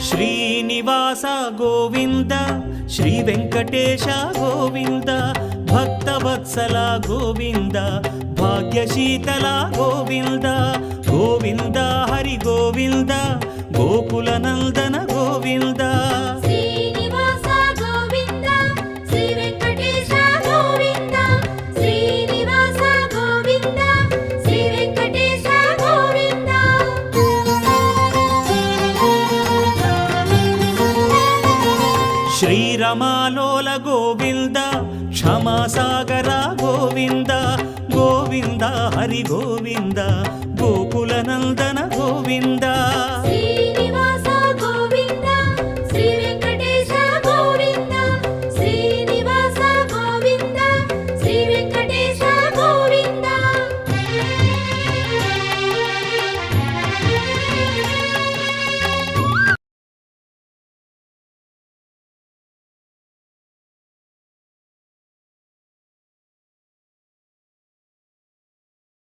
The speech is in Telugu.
శ్రీనివాస గోవింద శ్రీ వెంకటేశ గోవింద భక్తవత్సల గోవింద భాగ్యశీతల గోవింద గోవింద హరి గోవింద గోకుల నందన గోవింద శ్రీనివాస గోవింద శ్రీ వెంకటేశ గోవింద శ్రీనివాస గోవింద శ్రీ వెంకటేశ గోవింద శ్రీరమాలోల గోవింద క్షమాసాగర గోవింద గోవింద హరి గోవింద గోకుల నందన గోవింద